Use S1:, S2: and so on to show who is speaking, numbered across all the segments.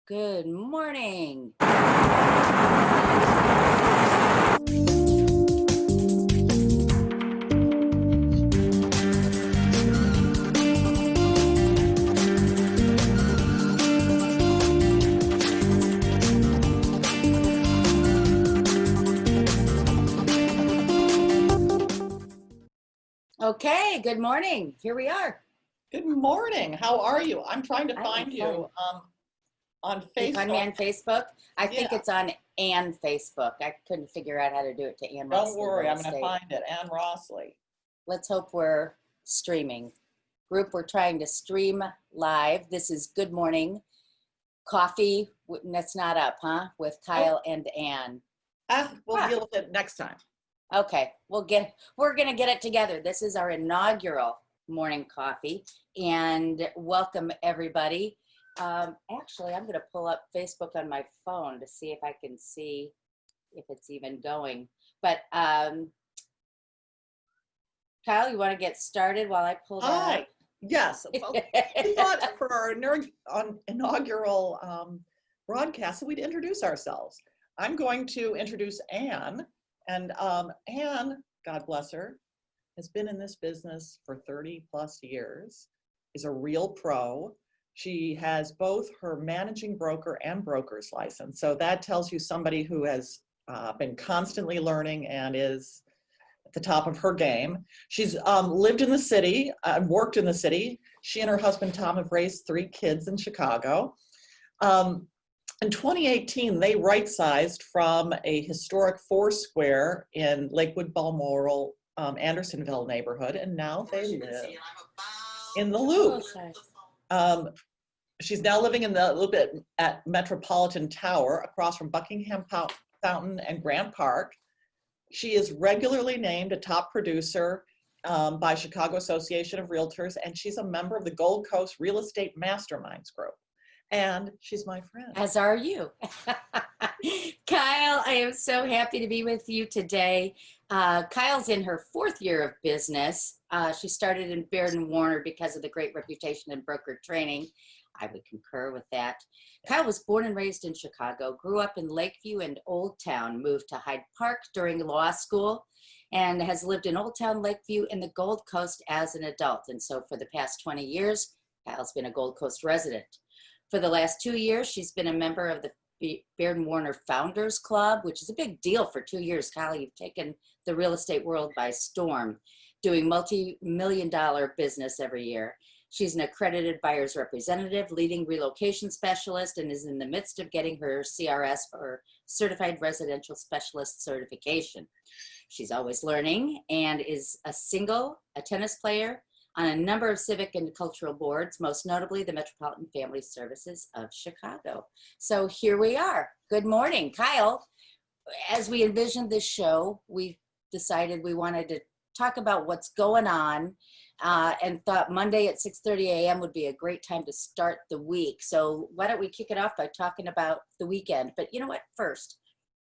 S1: Good morning. Okay, good morning. Here we are.
S2: Good morning. How are you? I'm trying to
S1: I am
S2: find you on
S1: Can you find me
S2: Facebook.
S1: on Facebook? I think
S2: Yeah,
S1: it's on Ann Facebook. I couldn't figure out how to do it to Ann
S2: don't
S1: Rossley
S2: worry.
S1: Real
S2: I'm going to
S1: Estate.
S2: find it. Ann Rossley.
S1: Let's hope we're streaming. Group, we're trying to stream live. This is Good Morning Coffee. That's not up, huh? With
S2: Oh,
S1: Kyle and Ann.
S2: we'll
S1: Ah,
S2: deal with it next time.
S1: okay, we're gonna get it together. This is our inaugural morning coffee, and welcome everybody. Actually, I'm gonna pull up Facebook on my phone to see if I can see if it's even going. But Kyle, you want to get started while I pull that
S2: Hi. Yes. Well, we
S1: up?
S2: thought for our inaugural broadcast that we'd introduce ourselves. I'm going to introduce Ann. And Ann, God bless her, has been in this business for 30 plus years, is a real pro. She has both her managing broker and broker's license. So that tells you somebody who has been constantly learning and is at the top of her game. She's lived in the city, worked in the city. She and her husband, Tom, have raised 3 kids in Chicago. In 2018, they right-sized from a historic 4-square in Lakewood, Balmoral, Andersonville neighborhood, and now they live in the Loop. She's now living in the little bit at Metropolitan Tower across from Buckingham Fountain and Grant Park. She is regularly named a top producer by Chicago Association of Realtors, and she's a member of the Gold Coast Real Estate Masterminds Group. And she's my friend.
S1: As are you. Kyle, I am so happy to be with you today. Kyle's in her 4th year of business. She started in Baird & Warner because of the great reputation in broker training. I would concur with that. Kyle was born and raised in Chicago, grew up in Lakeview and Old Town, moved to Hyde Park during law school, and has lived in Old Town, Lakeview, and the Gold Coast as an adult. And so for the past 20 years, Kyle's been a Gold Coast resident. For the last 2 years, she's been a member of the Baird & Warner Founders Club, which is a big deal for 2 years. Kyle, you've taken the real estate world by storm, doing multi-million-dollar business every year. She's an accredited buyer's representative, leading relocation specialist, and is in the midst of getting her CRS, or Certified Residential Specialist certification. She's always learning and is a tennis player, on a number of civic and cultural boards, most notably the Metropolitan Family Services of Chicago. So here we are. Good morning, Kyle. As we envisioned this show, we decided we wanted to talk about what's going on and thought Monday at 6:30 a.m. would be a great time to start the week. So why don't we kick it off by talking about the weekend? But you know what? First,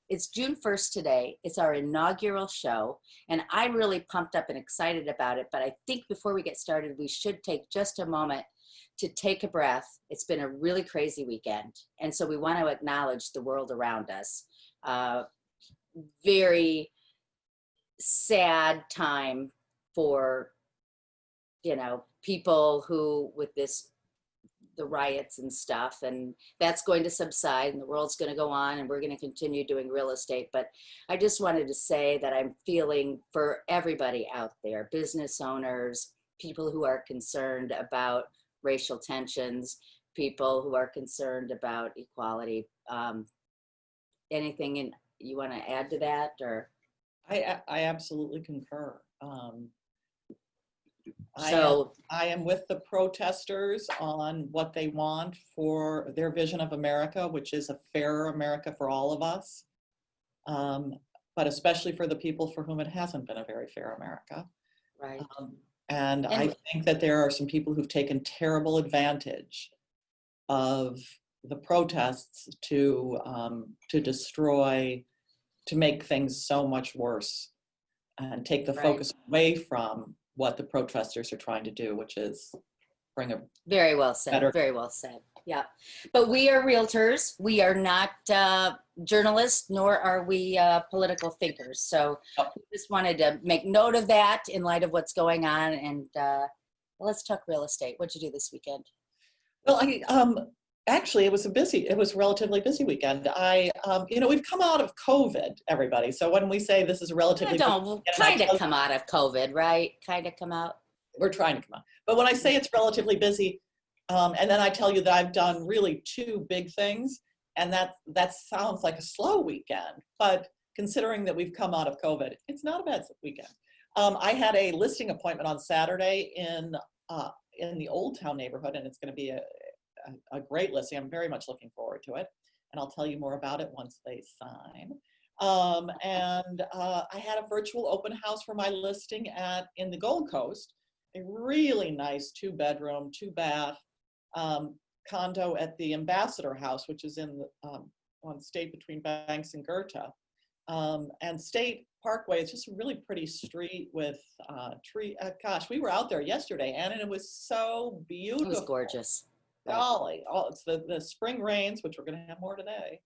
S1: it's June 1st today. It's our inaugural show, and I'm really pumped up and excited about it. But I think before we get started, we should take just a moment to take a breath. It's been a really crazy weekend, and so we want to acknowledge the world around us. Very sad time for, people who, with the riots and stuff, and that's going to subside and the world's going to go on and we're going to continue doing real estate. But I just wanted to say that I'm feeling for everybody out there, business owners, people who are concerned about racial tensions, people who are concerned about equality. Anything you want to add to that? Or
S2: I absolutely concur. I am with the protesters on what they want for their vision of America, which is a fairer America for all of us, but especially for the people for whom it hasn't been a very fair America.
S1: right.
S2: And I think that there are some people who've taken terrible advantage of the protests to destroy, to make things so much worse and take the focus away from what the protesters are trying to do, which is bring a
S1: Very well said.
S2: better.
S1: Very well said. Yeah, but we are realtors. We are not journalists, nor are we political thinkers. So
S2: Oh,
S1: we just wanted to make note of that in light of what's going on. And let's talk real estate. What'd you do this weekend?
S2: well, actually, it was it was a relatively busy weekend. We've come out of COVID, everybody. So when we say this is a relatively busy
S1: Don't
S2: weekend, and I
S1: kind
S2: tell
S1: of
S2: you,
S1: come out of COVID, right? Kind of come out.
S2: we're trying to come out. But when I say it's relatively busy, and then I tell you that I've done really two big things, and that sounds like a slow weekend, but considering that we've come out of COVID, it's not a bad weekend. I had a listing appointment on Saturday in the Old Town neighborhood, and it's going to be a great listing. I'm very much looking forward to it, and I'll tell you more about it once they sign. I had a virtual open house for my listing in the Gold Coast, a really nice 2-bedroom, 2-bath condo at the Ambassador House, which is on State between Banks and Goethe. And State Parkway is just a really pretty street with tree. Gosh, we were out there yesterday, Ann, and it was so beautiful.
S1: It was gorgeous.
S2: Golly, it's the spring rains, which we're going to have more today,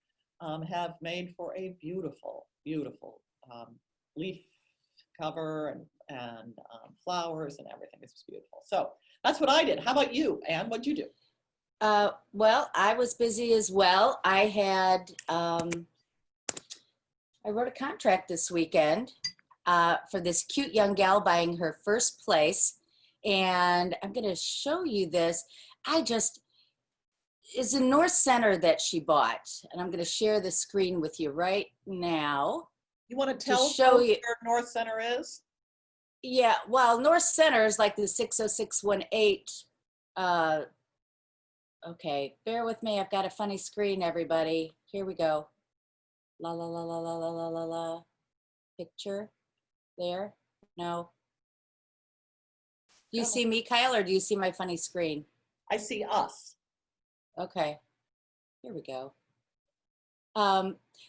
S2: have made for a beautiful, beautiful leaf cover and flowers and everything. It's just beautiful. So that's what I did. How about you, Ann? What'd you do?
S1: Well, I was busy as well. I had, I wrote a contract this weekend for this cute young gal buying her first place. And I'm going to show you this. It's in North Center that she bought. And I'm going to share the screen with you right now.
S2: You want to tell
S1: show
S2: folks
S1: you
S2: where North Center is?
S1: Yeah, well, North Center is like the 60618. Okay, bear with me. I've got a funny screen, everybody. Here we go. La la la la la la la la la. Picture there? No. Do you see me, Kyle, or do you see my funny screen?
S2: I see us.
S1: Okay, here we go.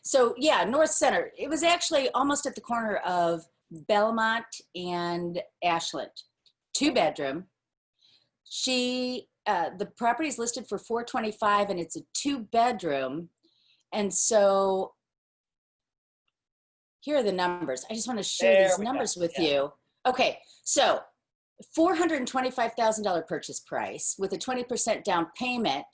S1: So yeah, North Center. It was actually almost at the corner of Belmont and Ashland. 2-bedroom. The property is listed for $425 and it's a 2-bedroom. And so here are the numbers. I just want to share these numbers with you. Okay, so $425,000 purchase price with a 20% down payment.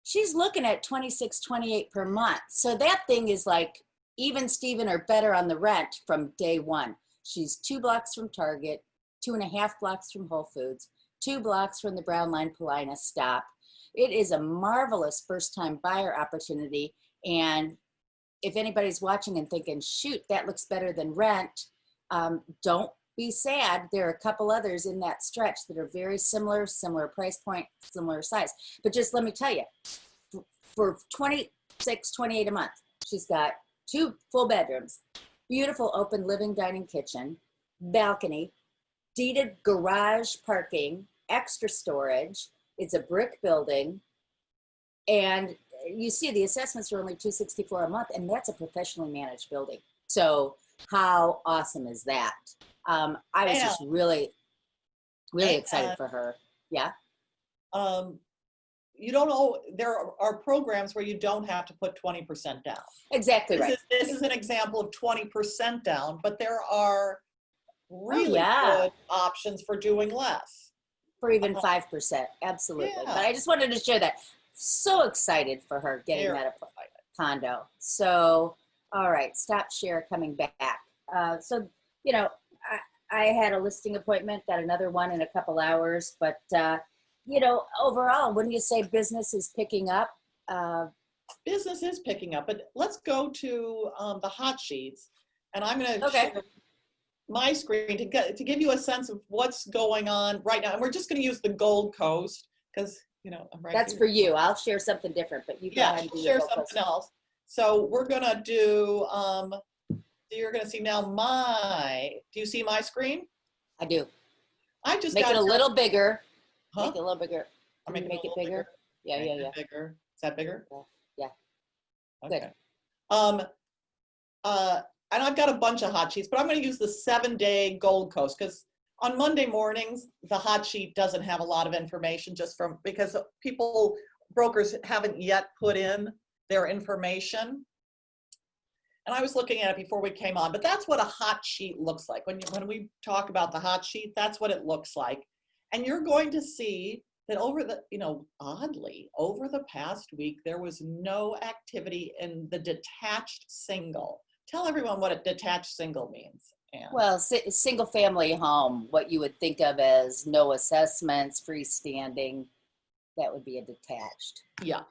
S1: She's looking at $26.28 per month. So that thing is like even Steven or better on the rent from day one. She's 2 blocks from Target, 2.5 blocks from Whole Foods, 2 blocks from the Brown Line Paulina stop. It is a marvelous first-time buyer opportunity. And if anybody's watching and thinking, shoot, that looks better than rent, don't be sad. There are a couple others in that stretch that are very similar price point, similar size. But just let me tell you, for $26.28 a month, she's got 2 full bedrooms, beautiful open living, dining, kitchen, balcony, deeded garage parking, extra storage. It's a brick building. And you see the assessments are only $264 a month, and that's a professionally managed building. So how awesome is that? I was just really excited for her. Yeah.
S2: You don't know, there are programs where you don't have to put 20% down.
S1: Exactly right.
S2: This is an example of 20% down, but there are really
S1: yeah.
S2: good options for doing less.
S1: For even 5%, absolutely.
S2: Yeah.
S1: But I just wanted to share that. So excited for her getting that condo. So, all right, stop share coming back. So, you know, I had a listing appointment, got another one in a couple hours, but you know, overall, wouldn't you say business is picking up?
S2: Business is picking up, but let's go to the hot sheets, and I'm going to share my screen to give you a sense of what's going on right now. And we're just going to use the Gold Coast because, you know, I'm right
S1: That's
S2: here.
S1: for you. I'll share something different, but you go ahead and do
S2: share something else. So we're going to do, you're going to see now do you see my screen?
S1: I do.
S2: I just
S1: make it a little bigger.
S2: Huh?
S1: Make it a little bigger. Make it bigger. Yeah.
S2: Bigger. Is that bigger?
S1: Yeah.
S2: Okay. Good. And I've got a bunch of hot sheets, but I'm going to use the 7-day Gold Coast because on Monday mornings, the hot sheet doesn't have a lot of information because people brokers haven't yet put in their information. And I was looking at it before we came on, but that's what a hot sheet looks like. When we talk about the hot sheet, that's what it looks like. And you're going to see that over the, oddly, over the past week, there was no activity in the detached single. Tell everyone what a detached single means, Anne.
S1: Well, single family home, what you would think of as no assessments, freestanding, that would be a detached.
S2: Yeah.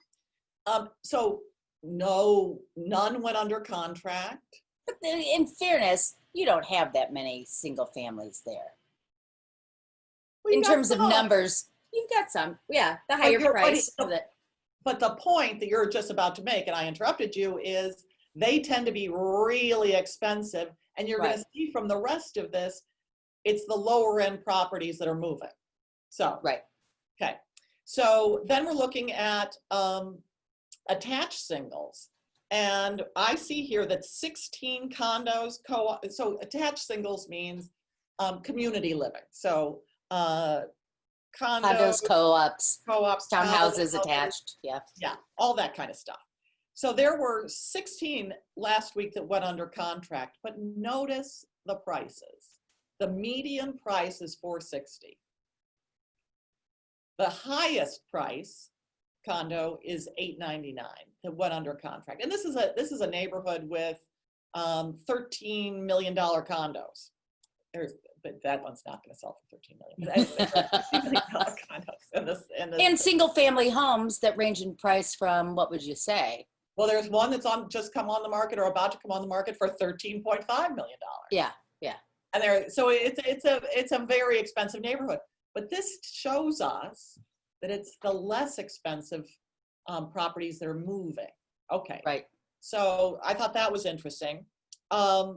S2: So none went under contract.
S1: But in fairness, you don't have that many single families there.
S2: We
S1: In
S2: got
S1: terms of
S2: some.
S1: numbers, you've got some. Yeah, the higher price of it.
S2: But the point that you're just about to make, and I interrupted you, is they tend to be really expensive. And you're going to see from the rest of this, it's the lower end properties that are moving. So,
S1: right.
S2: Okay. So then we're looking at attached singles. And I see here that 16 condos, so attached singles means community living. So condos, co-ops,
S1: townhouses attached. Yeah.
S2: Yeah, all that kind of stuff. So there were 16 last week that went under contract, but notice the prices. The median price is $460. The highest price condo is $899 that went under contract. And this is a neighborhood with $13 million condos. But that one's not going to sell for $13 million. $13 million condos
S1: and single family homes that range in price from, what would you say?
S2: Well, there's one that's just come on the market or about to come on the market for $13.5 million.
S1: Yeah.
S2: And so it's a very expensive neighborhood. But this shows us that it's the less expensive properties that are moving. Okay.
S1: Right.
S2: So I thought that was interesting. That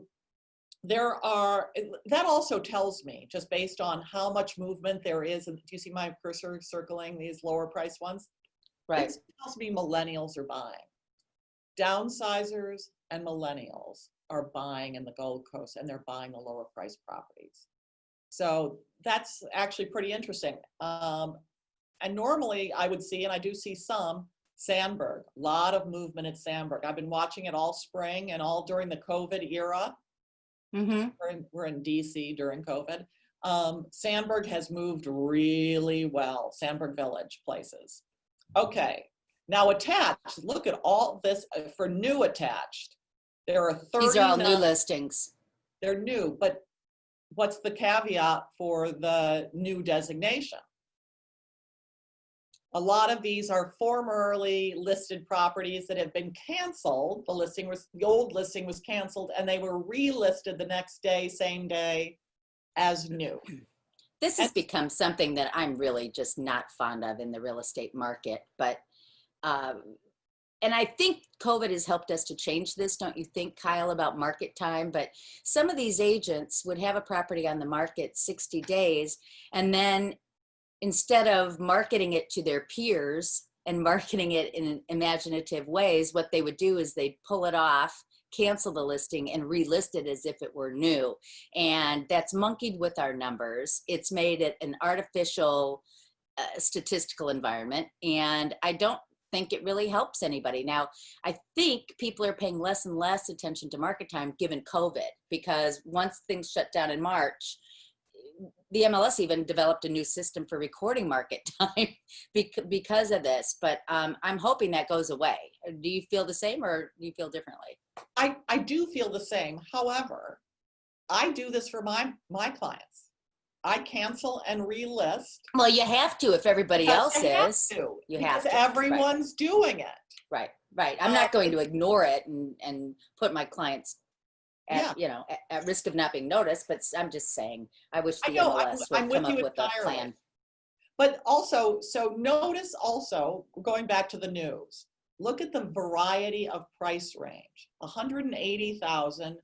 S2: also tells me, just based on how much movement there is, and do you see my cursor circling these lower price ones?
S1: Right.
S2: This tells me millennials are buying. Downsizers and millennials are buying in the Gold Coast, and they're buying the lower price properties. So that's actually pretty interesting. And normally I would see, and I do see some, Sandburg, a lot of movement at Sandburg. I've been watching it all spring and all during the COVID era.
S1: Mm-hmm.
S2: We're in DC during COVID. Sandburg has moved really well, Sandburg Village places. Okay, now attached, look at all this for new attached. There are 30.
S1: These are all new listings.
S2: They're new, but what's the caveat for the new designation? A lot of these are formerly listed properties that have been canceled. The old listing was canceled, and they were relisted the next day, same day, as new.
S1: This has become something that I'm really just not fond of in the real estate market. But, and I think COVID has helped us to change this, don't you think, Kyle, about market time? But some of these agents would have a property on the market 60 days, and then instead of marketing it to their peers and marketing it in imaginative ways, what they would do is they'd pull it off, cancel the listing, and relist it as if it were new. And that's monkeyed with our numbers. It's made it an artificial statistical environment. And I don't think it really helps anybody. Now, I think people are paying less and less attention to market time given COVID, because once things shut down in March, the MLS even developed a new system for recording market time because of this. But I'm hoping that goes away. Do you feel the same, or do you feel differently?
S2: I do feel the same. However, I do this for my clients. I cancel and relist.
S1: Well, you have to if everybody else is.
S2: You have to. Everyone's doing it.
S1: Right. I'm not going to ignore it and put my clients at risk of not being noticed, but I'm just saying, I wish the MLS would come up with a plan.
S2: But also, so notice also, going back to the news, look at the variety of price range, 180,000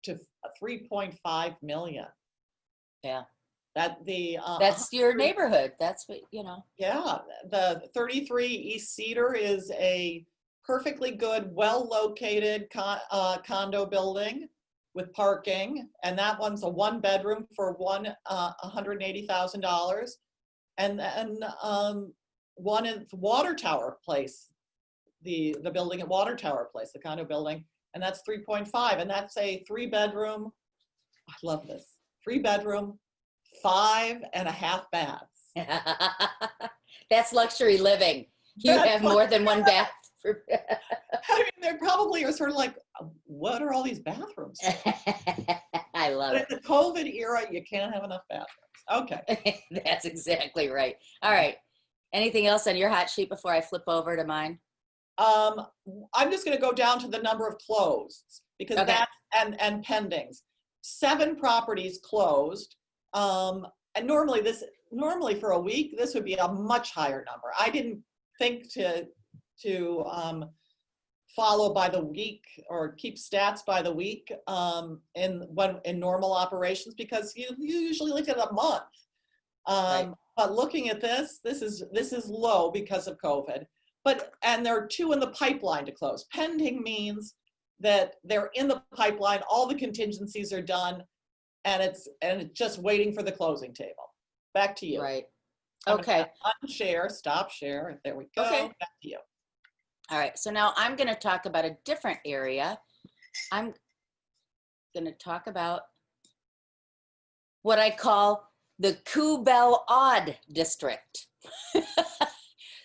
S2: to 3.5 million.
S1: Yeah.
S2: That's
S1: your neighborhood. That's what,
S2: Yeah, the 33 East Cedar is a perfectly good, well-located condo building with parking, and that one's a 1-bedroom for $180,000. And then one in Water Tower Place, the building at Water Tower Place, the condo building, and that's 3.5, and that's a 3-bedroom. I love this. 3-bedroom, 5.5 baths.
S1: That's luxury living. You
S2: That's
S1: have more than one bath.
S2: I mean, they probably are sort of like, what are all these bathrooms?
S1: I love
S2: But
S1: it.
S2: in the COVID era, you can't have enough bathrooms. Okay.
S1: That's exactly right. All right. Anything else on your hot sheet before I flip over to mine?
S2: I'm just going to go down to the number of closed because
S1: Okay.
S2: that and pendings. 7 properties closed. And normally for a week, this would be a much higher number. I didn't think to follow by the week or keep stats by the week in normal operations because you usually look at a month.
S1: Right.
S2: But looking at this is low because of COVID. And there are 2 in the pipeline to close. Pending means that they're in the pipeline, all the contingencies are done, and it's just waiting for the closing table. Back to you.
S1: Right.
S2: I'm
S1: Okay.
S2: gonna unshare, stop share. There we go.
S1: Okay.
S2: Back to you.
S1: All right. So now I'm going to talk about a different area. I'm going to talk about what I call the Coo-Bell Odd District.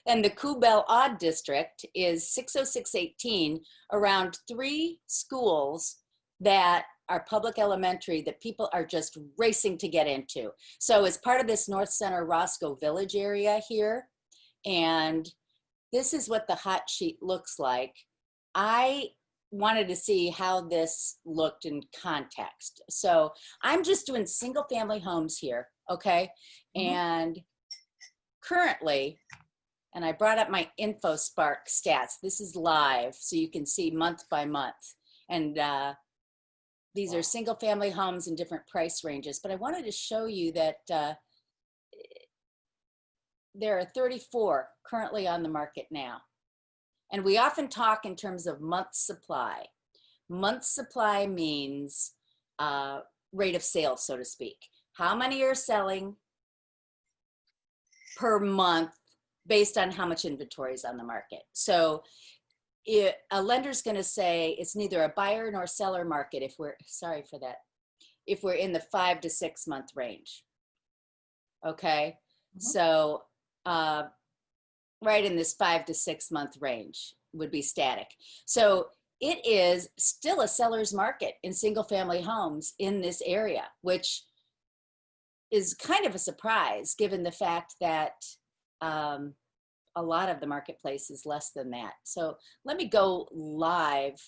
S1: And the Coo-Bell Odd District is 60618 around 3 schools that are public elementary that people are just racing to get into. So it's part of this North Center Roscoe Village area here. And this is what the hot sheet looks like. I wanted to see how this looked in context. So I'm just doing single family homes here, okay?
S2: Mhm.
S1: And currently, and I brought up my InfoSpark stats. This is live, so you can see month by month. And these are single family homes in different price ranges. But I wanted to show you that there are 34 currently on the market now. And we often talk in terms of month supply. Month supply means rate of sale, so to speak. How many are selling per month based on how much inventory is on the market. So a lender's going to say it's neither a buyer nor seller market if we're, sorry for that, if we're in the 5 to 6 month range. Okay. So right in this 5 to 6 month range would be static. So it is still a seller's market in single family homes in this area, which is kind of a surprise given the fact that a lot of the marketplace is less than that. So let me go live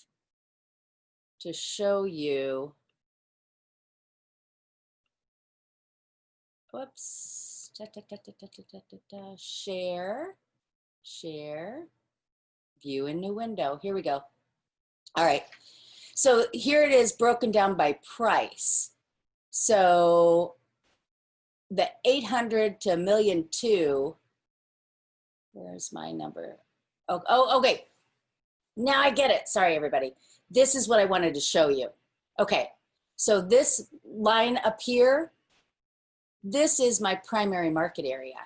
S1: to show you. Whoops. Share, view in new window. Here we go. All right. So here it is broken down by price. So the 800 to $1.2 million. Where's my number? Oh, okay. Now I get it. Sorry, everybody. This is what I wanted to show you. Okay. So this line up here, this is my primary market area.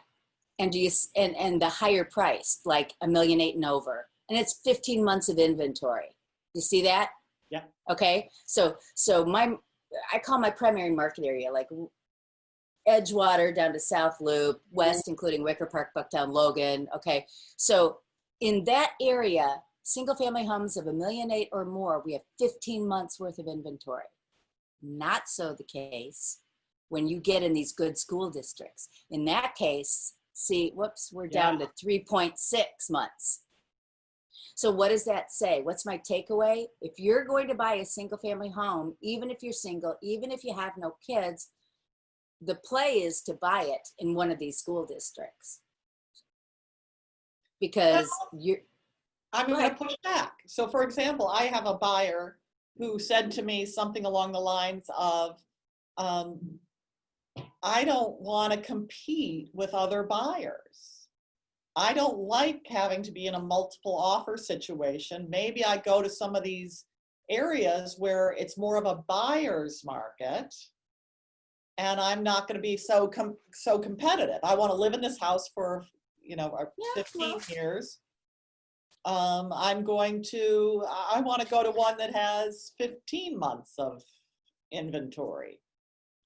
S1: And and the higher price, like $1.8 million and over. And it's 15 months of inventory. You see that?
S2: Yeah.
S1: Okay. So I call my primary market area like Edgewater down to South Loop, West, including Wicker Park, Bucktown, Logan. Okay. So in that area, single family homes of $1.8 million or more, we have 15 months worth of inventory. Not so the case when you get in these good school districts. In that case, see, whoops, we're down to 3.6 months. So what does that say? What's my takeaway? If you're going to buy a single family home, even if you're single, even if you have no kids, the play is to buy it in one of these school districts. Because
S2: I'm going to push back. So for example, I have a buyer who said to me something along the lines of, I don't want to compete with other buyers. I don't like having to be in a multiple offer situation. Maybe I go to some of these areas where it's more of a buyer's market and I'm not going to be so competitive. I want to live in this house for our
S1: Yeah,
S2: 15
S1: well,
S2: years. I want to go to one that has 15 months of inventory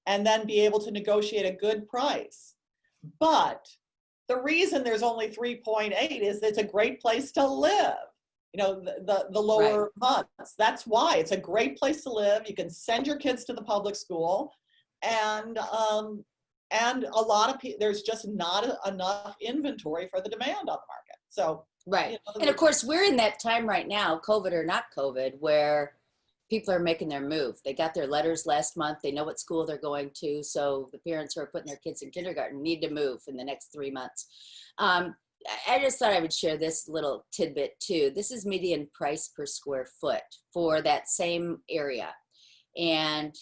S2: and then be able to negotiate a good price. But the reason there's only 3.8 is it's a great place to live. The lower months. That's why it's a great place to live. You can send your kids to the public school, and a lot of people, there's just not enough inventory for the demand on the market. So
S1: right. And of course, we're in that time right now, COVID or not COVID, where people are making their move. They got their letters last month. They know what school they're going to. So the parents who are putting their kids in kindergarten need to move in the next 3 months. I just thought I would share this little tidbit too. This is median price per square foot for that same area. And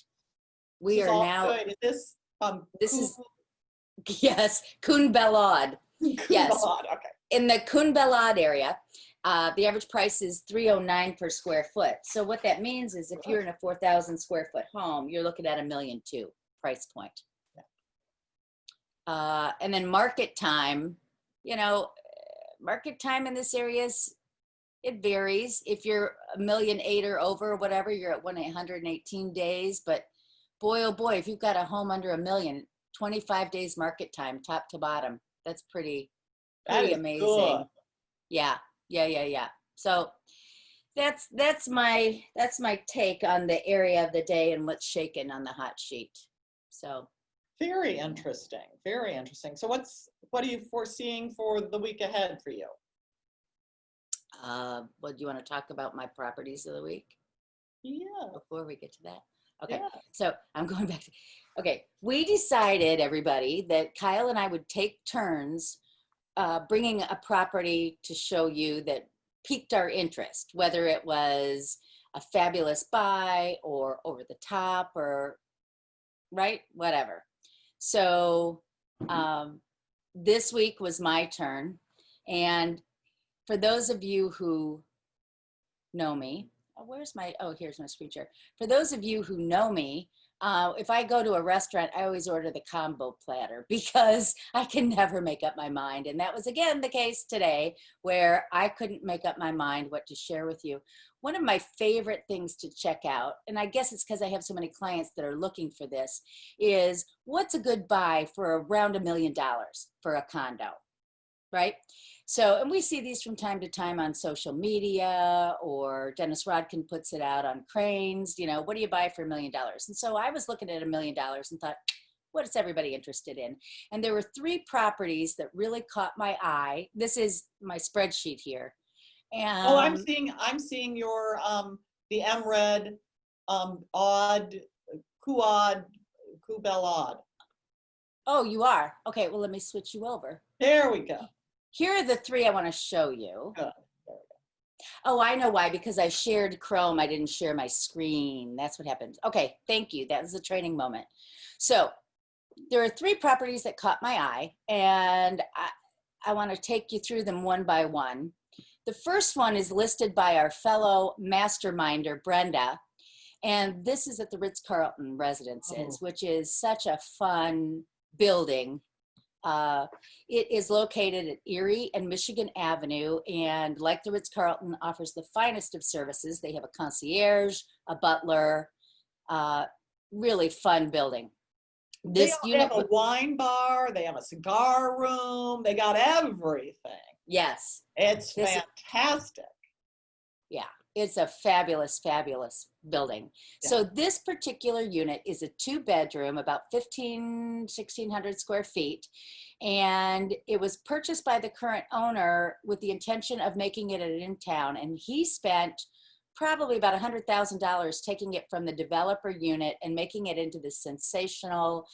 S1: we are now,
S2: good. Is
S1: this is, yes, Cwn Bellod. Yes.
S2: Okay.
S1: In the Cwn Bellod area, the average price is $309 per square foot. So what that means is if you're in a 4,000 square foot home, you're looking at $1.2 million price point. And then market time, market time in this area it varies. If you're $1.8 million or over or whatever, you're at 118 days. But boy, oh boy, if you've got a home under $1 million, 25 days market time, top to bottom. That's pretty amazing.
S2: Good.
S1: Yeah. So that's my take on the area of the day and what's shaking on the hot sheet. So
S2: very interesting. Very interesting. So what are you foreseeing for the week ahead for you?
S1: Well, do you want to talk about my properties of the week?
S2: Yeah.
S1: Before we get to that. Okay.
S2: Yeah.
S1: So I'm going back to, okay. We decided, everybody, that Kyle and I would take turns bringing a property to show you that piqued our interest, whether it was a fabulous buy or over the top or whatever. So this week was my turn. And for those of you who know me, here's my screen share. For those of you who know me, if I go to a restaurant, I always order the combo platter because I can never make up my mind. And that was again the case today where I couldn't make up my mind what to share with you. One of my favorite things to check out, and I guess it's because I have so many clients that are looking for this, is what's a good buy for around $1 million for a condo, right? So, and we see these from time to time on social media, or Dennis Rodkin puts it out on Cranes, what do you buy for $1 million? And so I was looking at $1 million and thought, what is everybody interested in? And there were 3 properties that really caught my eye. This is my spreadsheet here. And
S2: I'm seeing your, the MRED, Cwn Bellod.
S1: Oh, you are? Okay, well, let me switch you over.
S2: There we go.
S1: Here are the 3 I want to show you.
S2: Good.
S1: Oh, I know why, because I shared Chrome. I didn't share my screen. That's what happened. Okay, thank you. That was a training moment. So there are 3 properties that caught my eye, and I want to take you through them one by one. The first one is listed by our fellow masterminder, Brenda, and this is at the Ritz-Carlton Residences, which is such a fun building. It is located at Erie and Michigan Avenue, and like the Ritz-Carlton, offers the finest of services. They have a concierge, a butler, really fun building.
S2: They have a wine bar, they have a cigar room, they got everything.
S1: Yes.
S2: It's fantastic.
S1: Yeah, it's a fabulous, fabulous building. Yeah. So this particular unit is a 2-bedroom, about 1,600 square feet. And it was purchased by the current owner with the intention of making it an in-town. And he spent probably about $100,000 taking it from the developer unit and making it into this sensational,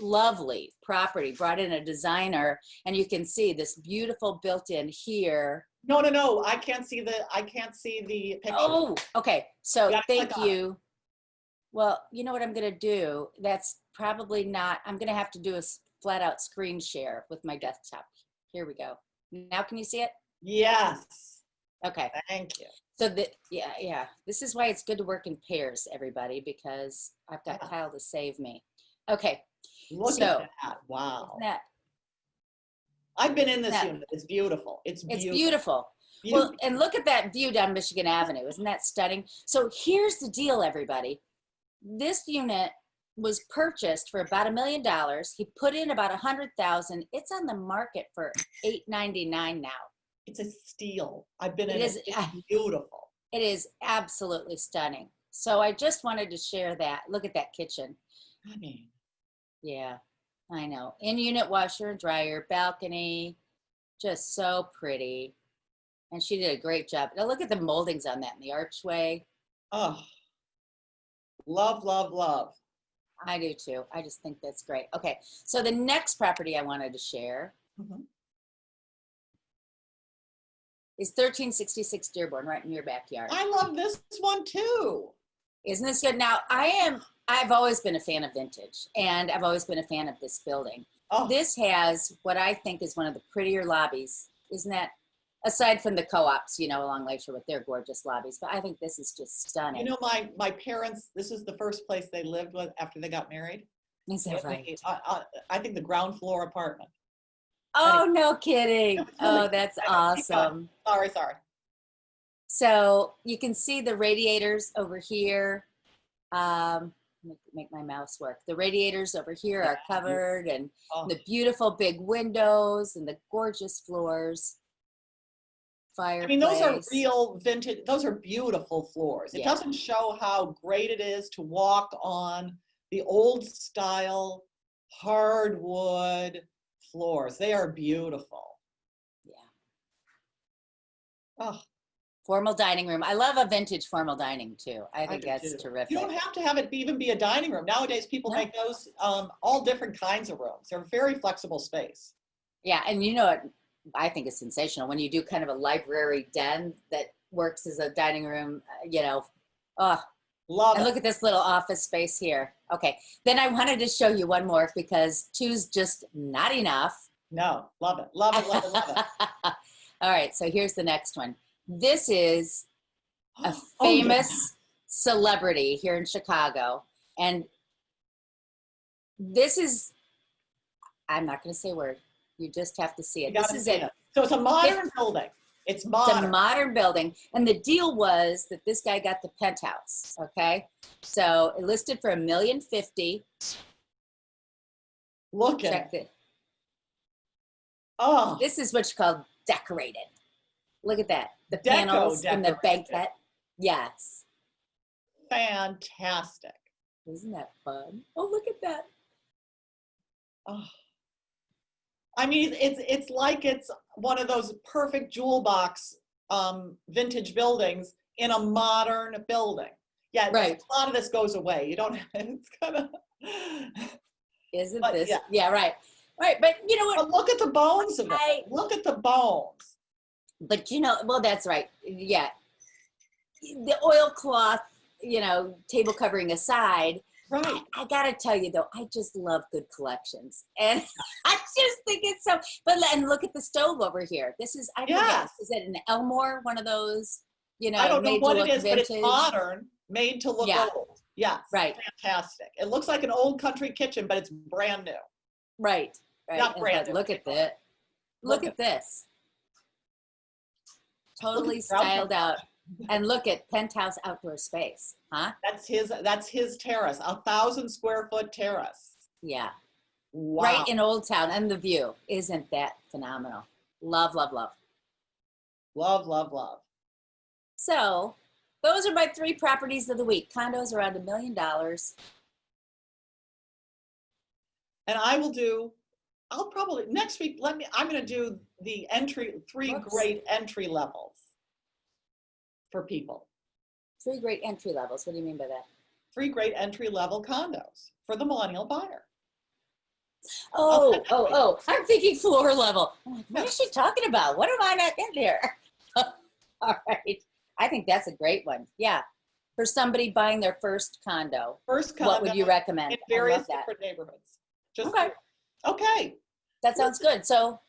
S1: lovely property. Brought in a designer, and you can see this beautiful built-in here.
S2: No, I can't see the picture.
S1: Oh, okay. So thank you. Well, you know what I'm going to do? That's probably not, I'm going to have to do a flat out screen share with my desktop. Here we go. Now can you see it?
S2: Yes.
S1: Okay.
S2: Thank you.
S1: So yeah. This is why it's good to work in pairs, everybody, because I've got Kyle to save me. Okay.
S2: Look at that. Wow. I've been in this
S1: Yeah.
S2: unit. It's beautiful. It's
S1: It's
S2: beautiful.
S1: beautiful. Well, and look at that view down Michigan Avenue. Isn't that stunning? So here's the deal, everybody. This unit was purchased for about $1 million. He put in about 100,000. It's on the market for $899 now.
S2: It's a steal. I've been
S1: It
S2: in
S1: is-
S2: it. It's beautiful.
S1: It is absolutely stunning. So I just wanted to share that. Look at that kitchen.
S2: I mean,
S1: Yeah, I know. In-unit washer and dryer, balcony, just so pretty. And she did a great job. Now look at the moldings on that in the archway.
S2: oh, love, love, love.
S1: I do too. I just think that's great. Okay, so the next property I wanted to share
S2: Mhm.
S1: is 1366 Dearborn, right in your backyard.
S2: I love this one too.
S1: Isn't this good? Now, I've always been a fan of vintage, and I've always been a fan of this building.
S2: Oh,
S1: This has what I think is one of the prettier lobbies. Isn't that, aside from the co-ops, along Lakeshore with their gorgeous lobbies, but I think this is just stunning.
S2: you know, my parents, this is the first place they lived with after they got married.
S1: Is that right?
S2: I think the ground floor apartment.
S1: Oh, no kidding.
S2: It was really
S1: Oh, that's
S2: good. Keep going.
S1: awesome.
S2: Sorry.
S1: So you can see the radiators over here. Make my mouse work. The radiators over here are covered, and
S2: Oh,
S1: the beautiful big windows and the gorgeous floors.
S2: I
S1: Fireplace.
S2: mean, those are real vintage, those are beautiful floors. It
S1: Yeah.
S2: doesn't show how great it is to walk on the old style hardwood floors. They are beautiful.
S1: Yeah.
S2: Oh,
S1: Formal dining room. I love a vintage formal dining too. I think
S2: do
S1: that's
S2: too.
S1: terrific.
S2: You don't have to have it even be a dining room. Nowadays, people
S1: No.
S2: make those all different kinds of rooms. They're very flexible space.
S1: Yeah, and you know what I think is sensational when you do kind of a library den that works as a dining room. Oh,
S2: Love
S1: and
S2: it.
S1: look at this little office space here. Okay, then I wanted to show you one more because two's just not enough.
S2: No, love it. Love it, love it, love it.
S1: All right, so here's the next one. This is a
S2: Oh,
S1: famous celebrity here in Chicago. And this is, I'm not going to say a word. You just have to see
S2: You
S1: it.
S2: gotta
S1: This is
S2: see
S1: it.
S2: it. So it's a modern building. It's
S1: It's a
S2: modern.
S1: modern building. And the deal was that this guy got the penthouse. Okay. So it listed for $1,050,000.
S2: Look at
S1: Check
S2: it.
S1: it.
S2: Oh,
S1: This is what you call decorated. Look at that. The
S2: Deco
S1: panels and the
S2: decorated.
S1: banquette. Yes.
S2: fantastic.
S1: Isn't that fun? Oh, look at that.
S2: Oh. I mean, it's like it's one of those perfect jewel box vintage buildings in a modern building. Yeah,
S1: Right.
S2: a lot of this goes away. You don't. It's kind of.
S1: Isn't
S2: But
S1: this?
S2: yeah.
S1: Yeah, right. Right. But you know what?
S2: But look at the bones of
S1: I-
S2: it. Look at the bones.
S1: But well, that's right. Yeah. The oilcloth, table covering aside,
S2: Right.
S1: I gotta tell you though, I just love good collections. And I just think it's so, and look at the stove over here. This is, I forget,
S2: Yes.
S1: is it an Elmore? One of those,
S2: I don't know
S1: made to
S2: what it
S1: look
S2: is, but it's
S1: vintage?
S2: modern, made to look
S1: Yeah.
S2: old. Yes.
S1: Right.
S2: Fantastic. It looks like an old country kitchen, but it's brand new.
S1: Right. Right.
S2: Not
S1: And-
S2: brand
S1: but
S2: new.
S1: look at that. Look
S2: Look
S1: at this. Totally
S2: the ground
S1: styled
S2: floor.
S1: out. And look at penthouse outdoor space, huh?
S2: That's his terrace, 1,000 square foot terrace.
S1: Yeah.
S2: Wow.
S1: Right in Old Town, and the view. Isn't that phenomenal? Love, love, love.
S2: Love, love, love.
S1: So those are my 3 properties of the week. Condos around $1 million.
S2: And I'll probably, next week, I'm going to do the 3
S1: Whoops.
S2: great entry levels for people.
S1: 3 great entry levels. What do you mean by that?
S2: 3 great entry level condos for the millennial buyer.
S1: Oh, I'm thinking floor level. I'm like, what is she talking about? What am I not getting here? All right. I think that's a great one. Yeah. For somebody buying their first condo,
S2: First condo
S1: what would you recommend?
S2: in
S1: I
S2: various
S1: love that.
S2: different neighborhoods. Just
S1: Okay.
S2: Okay.
S1: That sounds good. So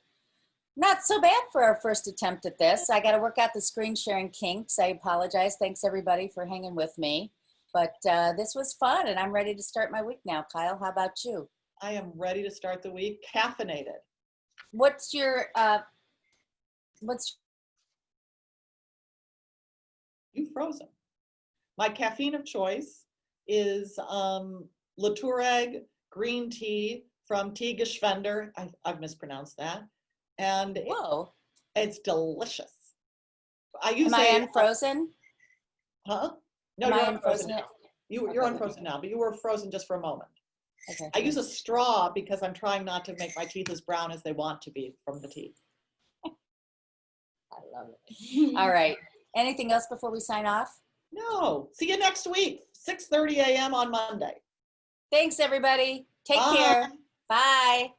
S1: not so bad for our first attempt at this. I got to work out the screen sharing kinks. I apologize. Thanks everybody for hanging with me. But this was fun and I'm ready to start my week now. Kyle, how about you?
S2: I am ready to start the week caffeinated.
S1: what's your what's
S2: You've frozen. My caffeine of choice is Latoureg green tea from Tea Geschwender. I've mispronounced that. And
S1: whoa?
S2: it's delicious. I use
S1: Am I unfrozen?
S2: huh? No,
S1: Am
S2: you're
S1: I
S2: unfrozen
S1: unfrozen?
S2: now. You're unfrozen now, but you were frozen just for a moment.
S1: Okay.
S2: I use a straw because I'm trying not to make my teeth as brown as they want to be from the tea.
S1: I love it. All right. Anything else before we sign off?
S2: No. See you next week, 6:30 a.m. on Monday.
S1: Thanks, everybody. Take
S2: Bye.
S1: care. Bye.